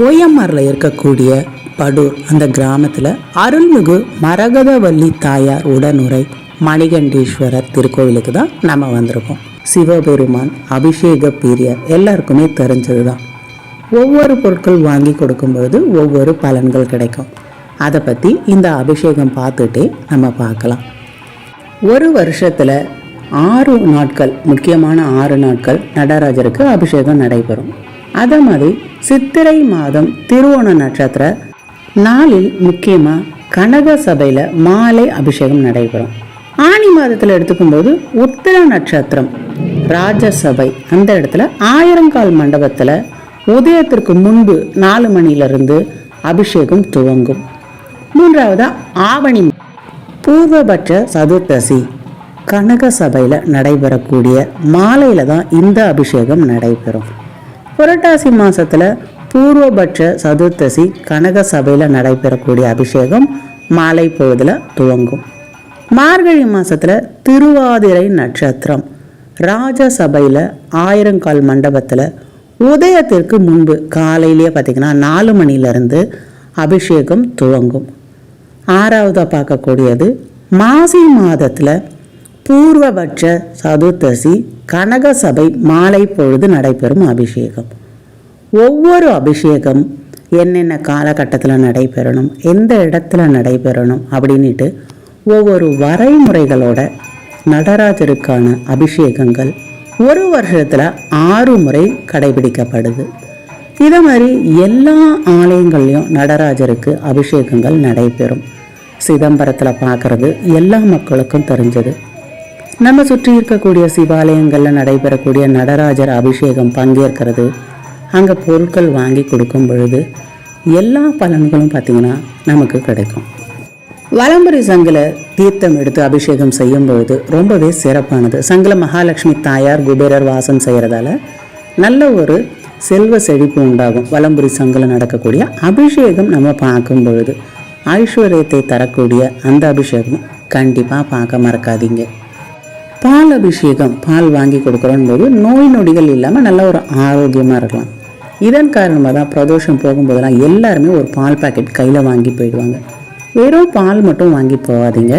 ஓஎம்ஆரில் இருக்கக்கூடிய படூர் அந்த கிராமத்தில் அருள்மிகு மரகதவல்லி தாயார் உடனுரை மணிகண்டேஸ்வரர் திருக்கோவிலுக்கு தான் நம்ம வந்திருக்கோம். சிவபெருமான் அபிஷேக பீரியர் எல்லாருக்குமே தெரிஞ்சது தான். ஒவ்வொரு பொருட்கள் வாங்கி கொடுக்கும்பொழுது ஒவ்வொரு பலன்கள் கிடைக்கும். அதை பற்றி இந்த அபிஷேகம் பார்த்துட்டே நம்ம பார்க்கலாம். ஒரு வருஷத்தில் 6 நாட்கள், முக்கியமான 6 நாட்கள் நடராஜருக்கு அபிஷேகம் நடைபெறும். அதே மாதிரி சித்திரை மாதம் திருவோண நட்சத்திர நாளில் முக்கியமாக கனக சபையில் மாலை அபிஷேகம் நடைபெறும். ஆனி மாதத்தில் எடுத்துக்கும்போது உத்திர நட்சத்திரம் ராஜசபை அந்த இடத்துல 1000 கால் மண்டபத்தில் உதயத்திற்கு முன்பு 4 மணிலிருந்து அபிஷேகம் துவங்கும். மூன்றாவது ஆவணி பூர்வபட்ச சதுர்த்தசி கனக சபையில் நடைபெறக்கூடிய மாலையில் தான் இந்த அபிஷேகம் நடைபெறும். புரட்டாசி மாதத்தில் பூர்வபட்ச சதுர்த்தசி கனக சபையில் நடைபெறக்கூடிய அபிஷேகம் மாலை பொழுதில் துவங்கும். மார்கழி மாதத்தில் திருவாதிரை நட்சத்திரம் ராஜசபையில் 1000 கால் மண்டபத்தில் உதயத்திற்கு முன்பு காலையிலேயே பார்த்திங்கன்னா 4 மணிலிருந்து அபிஷேகம் துவங்கும். ஆறாவதாக பார்க்கக்கூடியது மாசி மாதத்தில் பூர்வபட்ச சதுர்த்தசி கனக சபை மாலை பொழுது நடைபெறும் அபிஷேகம். ஒவ்வொரு அபிஷேகம் என்னென்ன காலகட்டத்தில் நடைபெறணும், எந்த இடத்துல நடைபெறணும் அப்படின்ட்டு ஒவ்வொரு வரைமுறைகளோட நடராஜருக்கான அபிஷேகங்கள் ஒரு வருஷத்தில் 6 முறை கடைபிடிக்கப்படுது. இதே மாதிரி எல்லா ஆலயங்கள்லையும் நடராஜருக்கு அபிஷேகங்கள் நடைபெறும். சிதம்பரத்தில் பார்க்குறது எல்லா மக்களுக்கும் தெரிஞ்சது. நம்ம சுற்றி இருக்கக்கூடிய சிவாலயங்களில் நடைபெறக்கூடிய நடராஜர் அபிஷேகம் பங்கேற்கிறது, அங்கே பொருட்கள் வாங்கி கொடுக்கும் பொழுது எல்லா பலன்களும் பார்த்திங்கன்னா நமக்கு கிடைக்கும். வலம்புரி சங்கில் தீர்த்தம் எடுத்து அபிஷேகம் செய்யும் பொழுது ரொம்பவே சிறப்பானது. சங்கில் மகாலட்சுமி தாயார் குபேரர் வாசம் செய்கிறதால நல்ல ஒரு செல்வ செழிப்பு உண்டாகும். வலம்புரி சங்கில் நடக்கக்கூடிய அபிஷேகம் நம்ம பார்க்கும் பொழுது ஐஸ்வர்யத்தை தரக்கூடிய அந்த அபிஷேகம் கண்டிப்பாக பார்க்க மறக்காதீங்க. பால் அபிஷேகம், பால் வாங்கி கொடுக்குறோம் போது நோய் நொடிகள் இல்லாமல் நல்ல ஒரு ஆரோக்கியமாக இருக்கலாம். இதன் காரணமாக தான் பிரதோஷம் போகும்போதெல்லாம் எல்லாருமே ஒரு பால் பாக்கெட் கையில் வாங்கி போயிடுவாங்க. வெறும் பால் மட்டும் வாங்கி போகாதீங்க.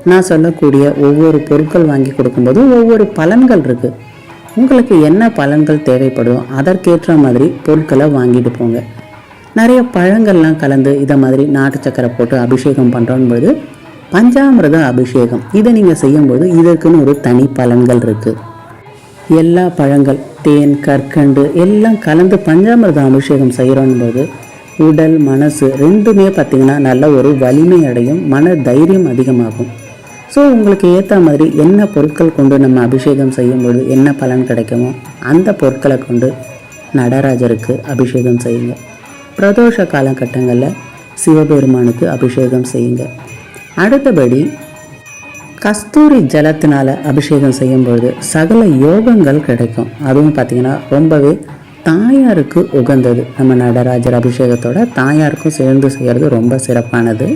நான் சொல்லக்கூடிய ஒவ்வொரு பொருட்கள் வாங்கி கொடுக்கும்போது ஒவ்வொரு பலன்கள் இருக்குது. உங்களுக்கு என்ன பலன்கள் தேவைப்படுதோ அதற்கேற்ற மாதிரி பொருட்களை வாங்கிட்டு போங்க. நிறைய பழங்கள்லாம் கலந்து இதை மாதிரி நாட்டு சக்கரை போட்டு அபிஷேகம் பண்ணுறோன்போது பஞ்சாமிர்த அபிஷேகம் இதை நீங்கள் செய்யும்போது இதற்குன்னு ஒரு தனி பலன்கள் இருக்குது. எல்லா பழங்கள், தேன், கற்கண்டு எல்லாம் கலந்து பஞ்சாமிர்த அபிஷேகம் செய்கிறோன்போது உடல் மனசு ரெண்டுமே பார்த்திங்கன்னா நல்ல ஒரு வலிமை அடையும், மன தைரியம் அதிகமாகும். ஸோ உங்களுக்கு ஏற்ற மாதிரி என்ன பொருட்கள் கொண்டு நம்ம அபிஷேகம் செய்யும்போது என்ன பலன் கிடைக்குமோ அந்த பொருட்களை கொண்டு நடராஜருக்கு அபிஷேகம் செய்யுங்க. பிரதோஷ காலகட்டங்களில் சிவபெருமானுக்கு அபிஷேகம் செய்யுங்க. அடுத்தபடி கஸ்தூரி ஜலத்தினால் அபிஷேகம் செய்யும்பொழுது சகல யோகங்கள் கிடைக்கும். அதுவும் பார்த்திங்கன்னா ரொம்பவே தாயாருக்கு உகந்தது. நம்ம நடராஜர் அபிஷேகத்தோட தாயாருக்கும் சேர்ந்து செய்கிறது ரொம்ப சிறப்பானது.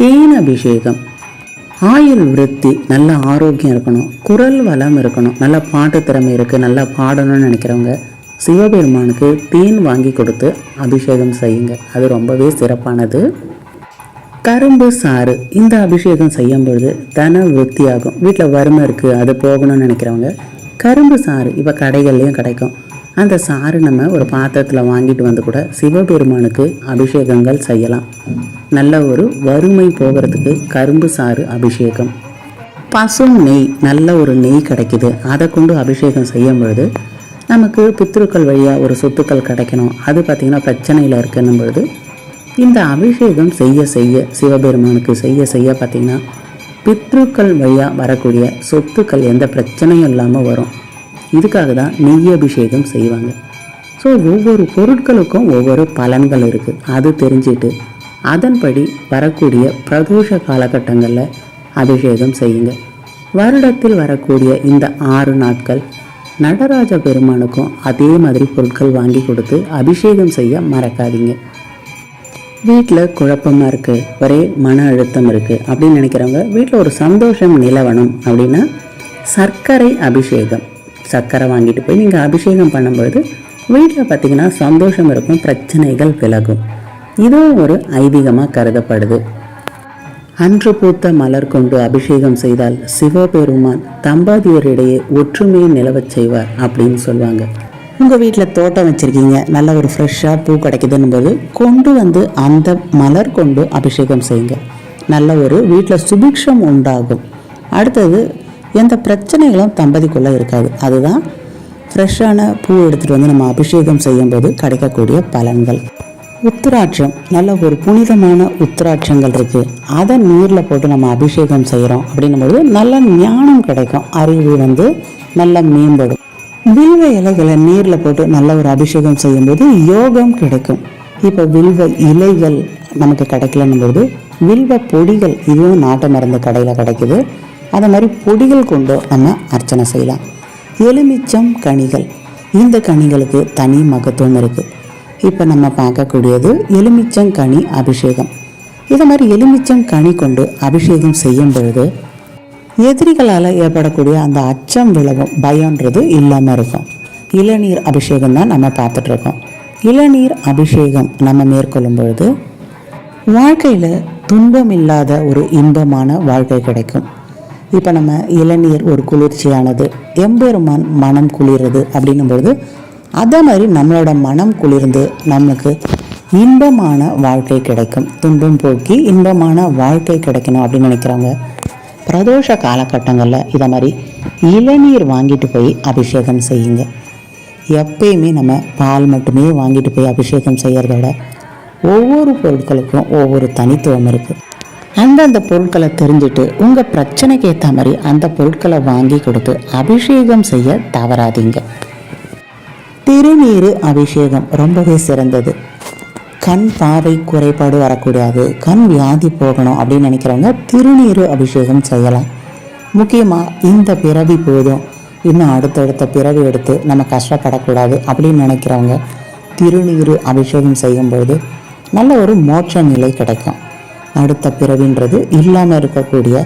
தேன் அபிஷேகம், ஆயுள் விருத்தி, நல்ல ஆரோக்கியம் இருக்கணும், குரல் வளம் இருக்கணும், நல்ல பாட்டு திறமை இருக்குது, நல்லா பாடணும்னு நினைக்கிறவங்க சிவபெருமானுக்கு தேன் வாங்கி கொடுத்து அபிஷேகம் செய்யுங்க. அது ரொம்பவே சிறப்பானது. கரும்பு சாறு, இந்த அபிஷேகம் செய்யும் பொழுது தன விருத்தியாகும். வீட்டில் வறுமை இருக்குது, அது போகணும்னு நினைக்கிறவங்க கரும்பு சாறு இப்போ கடைகள்லையும் கிடைக்கும். அந்த சாறு நம்ம ஒரு பாத்திரத்தில் வாங்கிட்டு வந்து கூட சிவபெருமானுக்கு அபிஷேகங்கள் செய்யலாம். நல்ல ஒரு வறுமை போகிறதுக்கு கரும்பு சாறு அபிஷேகம். பசு நெய், நல்ல ஒரு நெய் கிடைக்குது, அதை கொண்டு அபிஷேகம் செய்யும் பொழுது நமக்கு பித்ருக்கள் வழியாக ஒரு சொத்துக்கள் கிடைக்கணும், அது பார்த்திங்கன்னா பிரச்சனையில் இருக்குன்னும் பொழுது இந்த அபிஷேகம் செய்ய செய்ய சிவபெருமானுக்கு செய்ய செய்ய பார்த்திங்கன்னா பித்ருக்கள் வழியாக வரக்கூடிய சொத்துக்கள் எந்த பிரச்சனையும் இல்லாமல் வரும். இதுக்காக தான் நெய் அபிஷேகம் செய்வாங்க. ஸோ ஒவ்வொரு பொருட்களுக்கும் ஒவ்வொரு பலன்கள் இருக்குது. அது தெரிஞ்சுட்டு அதன்படி வரக்கூடிய பிரதோஷ காலகட்டங்களில் அபிஷேகம் செய்யுங்க. வருடத்தில் வரக்கூடிய இந்த 6 நாட்கள் நடராஜ பெருமானுக்கும் அதே மாதிரி பொருட்கள் வாங்கி கொடுத்து அபிஷேகம் செய்ய மறக்காதீங்க. வீட்டில் குழப்பமாக இருக்குது, ஒரே மன அழுத்தம் இருக்குது அப்படின்னு நினைக்கிறவங்க வீட்டில் ஒரு சந்தோஷம் நிலவணும் அப்படின்னா சர்க்கரை அபிஷேகம், சர்க்கரை வாங்கிட்டு போய் நீங்கள் அபிஷேகம் பண்ணும்பொழுது வீட்டில் பார்த்திங்கன்னா சந்தோஷம் இருக்கும், பிரச்சனைகள் விலகும். இதுவும் ஒரு ஐதீகமாக கருதப்படுது. அன்று பூத்த மலர் கொண்டு அபிஷேகம் செய்தால் சிவபெருமான் தம்பதியரிடையே ஒற்றுமையை நிலவச் செய்வார் அப்படின்னு சொல்லுவாங்க. உங்கள் வீட்டில் தோட்டம் வச்சுருக்கீங்க, நல்ல ஒரு ஃப்ரெஷ்ஷாக பூ கிடைக்குதுன்னும் போது கொண்டு வந்து அந்த மலர் கொண்டு அபிஷேகம் செய்யுங்க. நல்ல ஒரு வீட்டில் சுபிக்ஷம் உண்டாகும். அடுத்தது எந்த பிரச்சனைகளும் தம்பதிக்குள்ளே இருக்காது. அதுதான் ஃப்ரெஷ்ஷான பூ எடுத்துகிட்டு வந்து நம்ம அபிஷேகம் செய்யும்போது கிடைக்கக்கூடிய பலன்கள். உத்திராட்சம், நல்ல ஒரு புனிதமான உத்திராட்சங்கள் இருக்குது. அதை நீரில் போட்டு நம்ம அபிஷேகம் செய்கிறோம் அப்படின்னும்போது நல்ல ஞானம் கிடைக்கும், அறிவு நல்லா மேம்படும். வில்வ இலைகளை நீரில் போட்டு நல்ல ஒரு அபிஷேகம் செய்யும்போது யோகம் கிடைக்கும். இப்போ வில்வ இலைகள் நமக்கு கிடைக்கலன்னும் போது வில்வ பொடிகள், இதுவும் நாட்டு மருந்து கடையில் கிடைக்குது, அந்த மாதிரி பொடிகள் கொண்டு நம்ம அர்ச்சனை செய்யலாம். எலுமிச்சம் கனிகள், இந்த கனிகளுக்கு தனி மகத்துவம் இருக்குது. இப்போ நம்ம பார்க்கக்கூடியது எலுமிச்சங்கனி அபிஷேகம். இதை மாதிரி எலுமிச்சங்கனி கொண்டு அபிஷேகம் செய்யும் பொழுது எதிரிகளால் ஏற்படக்கூடிய அந்த அச்சம் விலகும், பயம்ன்றது இல்லாமல் இருக்கும். இளநீர் அபிஷேகம் தான் நம்ம பார்த்துட்ருக்கோம். இளநீர் அபிஷேகம் நம்ம மேற்கொள்ளும் பொழுது வாழ்க்கையில் துன்பம் இல்லாத ஒரு இன்பமான வாழ்க்கை கிடைக்கும். இப்போ நம்ம இளநீர் ஒரு குளிர்ச்சியானது, எம்பெருமான் மனம் குளிர்றது அப்படின்னும் பொழுது அதே மாதிரி நம்மளோட மனம் குளிர்ந்து நமக்கு இன்பமான வாழ்க்கை கிடைக்கும். துன்பம் போக்கி இன்பமான வாழ்க்கை கிடைக்கணும் அப்படின்னு நினைக்கிறவங்க பிரதோஷ காலகட்டங்களில் இதை மாதிரி இளநீர் வாங்கிட்டு போய் அபிஷேகம் செய்யுங்க. எப்பயுமே நம்ம பால் மட்டுமே வாங்கிட்டு போய் அபிஷேகம் செய்கிறதோட ஒவ்வொரு பொருட்களுக்கும் ஒவ்வொரு தனித்துவம் இருக்குது. அந்தந்த பொருட்களை தெரிஞ்சுட்டு உங்கள் பிரச்சனைக்கு ஏற்ற மாதிரி அந்த பொருட்களை வாங்கி கொடுத்து அபிஷேகம் செய்ய தவறாதீங்க. திருநீர் அபிஷேகம் ரொம்பவே சிறந்தது. கண் பார்வை குறைபாடு வரக்கூடாது, கண் வியாதி போகணும் அப்படின்னு நினைக்கிறவங்க திருநீர் அபிஷேகம் செய்யலாம். முக்கியமாக இந்த பிறவி போதும், இன்னும் அடுத்தடுத்த பிறவி எடுத்து நம்ம கஷ்டப்படக்கூடாது அப்படின்னு நினைக்கிறவங்க திருநீர் அபிஷேகம் செய்யும்போது நல்ல ஒரு மோட்ச நிலை கிடைக்கும். அடுத்த பிறவின்றது இல்லாமல் இருக்கக்கூடிய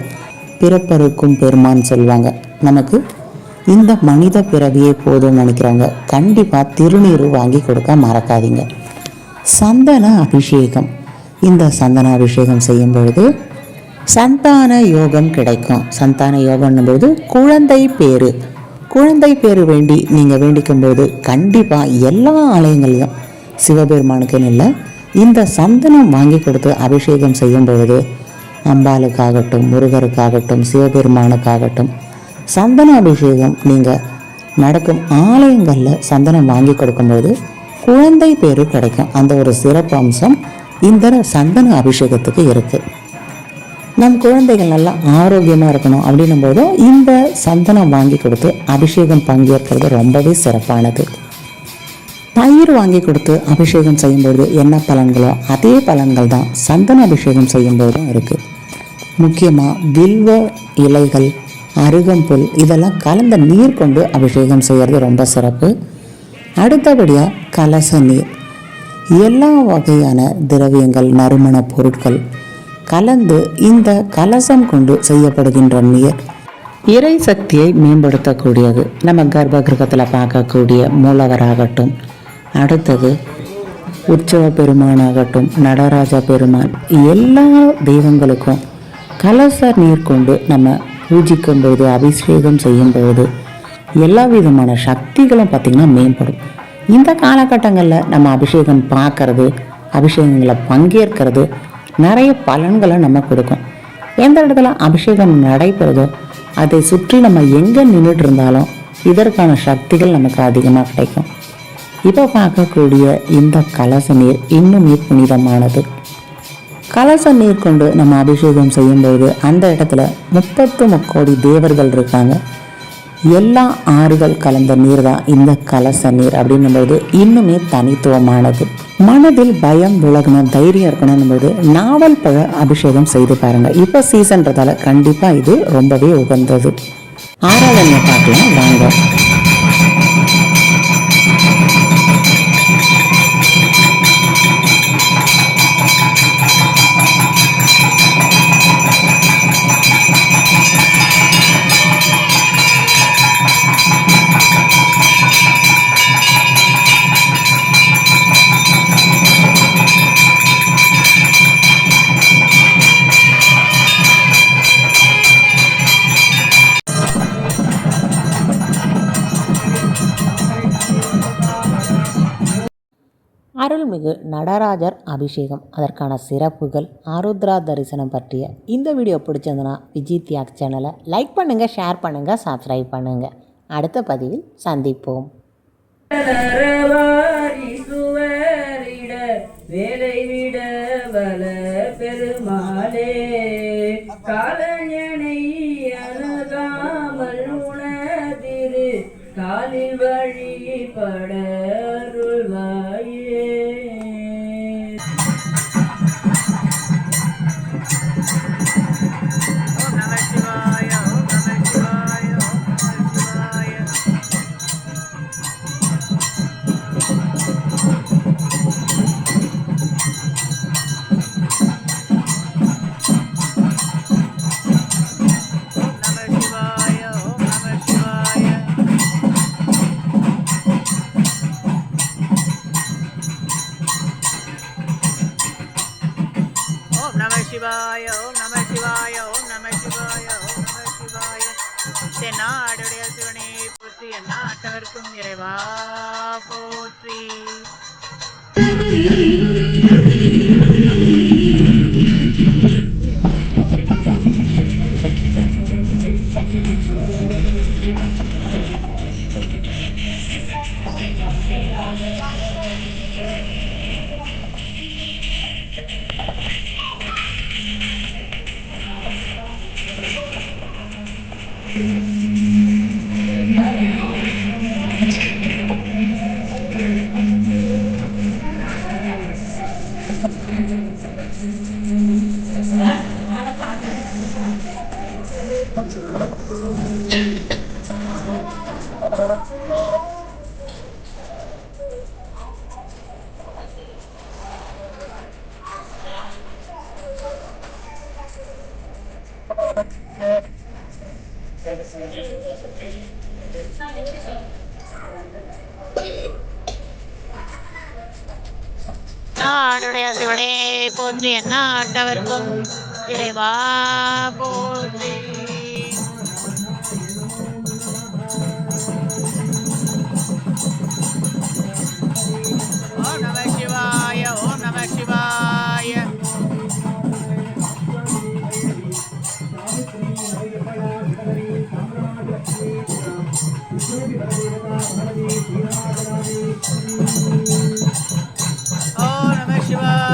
பிறப்பருக்கும் பெருமான்னு சொல்லுவாங்க. நமக்கு இந்த மனித பிறவியே போதும்னு நினைக்கிறவங்க கண்டிப்பாக திருநீர் வாங்கி கொடுக்க மறக்காதீங்க. சந்தன அபிஷேகம், இந்த சந்தன அபிஷேகம் செய்யும் பொழுது சந்தான யோகம் கிடைக்கும். சந்தான யோகம்னும் போது குழந்தை பேரு வேண்டி நீங்கள் வேண்டிக்கும் போது கண்டிப்பாக எல்லா ஆலயங்களையும் சிவபெருமானுக்குன்னு இல்லை, இந்த சந்தனம் வாங்கி கொடுத்து அபிஷேகம் செய்யும் பொழுது அம்பாளுக்காகட்டும், முருகருக்காகட்டும், சிவபெருமானுக்காகட்டும் சந்தன அபிஷேகம் நீங்கள் நடக்கும் ஆலயங்களில் சந்தனம் வாங்கி கொடுக்கும்போது குழந்தை பேரு கிடைக்கும். அந்த ஒரு சிறப்பு அம்சம் இந்த சந்தன அபிஷேகத்துக்கு இருக்குது. நம் குழந்தைகள் நல்லா ஆரோக்கியமாக இருக்கணும் அப்படின்னும் போதும் இந்த சந்தனம் வாங்கி கொடுத்து அபிஷேகம் பங்கேற்கிறது ரொம்பவே சிறப்பானது. தயிர் வாங்கி கொடுத்து அபிஷேகம் செய்யும்போது என்ன பலன்களோ அதே பலன்கள் தான் சந்தன அபிஷேகம் செய்யும்போதும் இருக்குது. முக்கியமாக வில்வ இலைகள், அருகம்புல் இதெல்லாம் கலந்த நீர் கொண்டு அபிஷேகம் செய்கிறது ரொம்ப சிறப்பு. அடுத்தபடியாக கலச நீர், எல்லா வகையான திரவியங்கள், நறுமண பொருட்கள் கலந்து இந்த கலசம் கொண்டு செய்யப்படுகின்ற நீர் இறை சக்தியை மேம்படுத்தக்கூடியது. நம்ம கர்ப்ப கிரகத்தில் பார்க்கக்கூடிய மூலவராகட்டும், அடுத்தது உற்சவ பெருமானாகட்டும், நடராஜ பெருமான், எல்லா தெய்வங்களுக்கும் கலச நீர் கொண்டு நம்ம பூஜிக்கும் பொழுது, அபிஷேகம் செய்யும் பொழுது எல்லா விதமான சக்திகளும் பார்த்திங்கன்னா மேம்படும். இந்த காலகட்டங்களில் நம்ம அபிஷேகம் பார்க்கறது, அபிஷேகங்களை பங்கேற்கிறது நிறைய பலன்களை நம்ம கொடுக்கும். எந்த இடத்துல அபிஷேகம் நடைபெறுதோ அதை சுற்றி நம்ம எங்கே நின்றுட்டு இருந்தாலும் இதற்கான சக்திகள் நமக்கு அதிகமாக கிடைக்கும். இப்போ பார்க்கக்கூடிய இந்த கலச நீர் இன்னுமே புனிதமானது. கலச நீர் கொண்டு நம்ம அபிஷேகம் செய்யும்போது அந்த இடத்துல 33 கோடி தேவர்கள் இருக்காங்க. எல்லா ஆறுகள் கலந்த நீர் தான் இந்த கலச நீர் அப்படின்னும்போது இன்னுமே தனித்துவமானது. மனதில் பயம் விலகணும், தைரியம் இருக்கணும் போது நாவல் பழ அபிஷேகம் செய்து பாருங்க. இப்போ சீசன்றதால கண்டிப்பாக இது ரொம்பவே உகந்தது. ஆராதனை பார்க்கலாம் வாங்க. அருள்மிகு நடராஜர் அபிஷேகம், அதற்கான சிறப்புகள், ஆருத்ரா தரிசனம் பற்றிய இந்த வீடியோ பிடிச்சிருந்தனா விஜய் தியாக் சேனலை லைக் பண்ணுங்கள், ஷேர் பண்ணுங்கள், சப்ஸ்கிரைப் பண்ணுங்கள். அடுத்த பதிவில் சந்திப்போம். வேலை விட வல பெருமாளே காலஞனை அணுகாமல் உணதிரு காலில் வழிபடருள்வாயே. சிவாய ஓம் நம சிவாய ஓம் நம சிவாய ஓம் நம சிவாய. தென்னாடுடைய சிவனே போற்றி, எந்நாட்டவர்க்கும் இறைவா போற்றி. நாடுடைய சிவனே போற்றி, எந்நாட்டவர்க்கும் இறைவா போற்றி. ஓம் நம சிவாய ஓம் நம சிவாய. ஓம் நம சிவாய.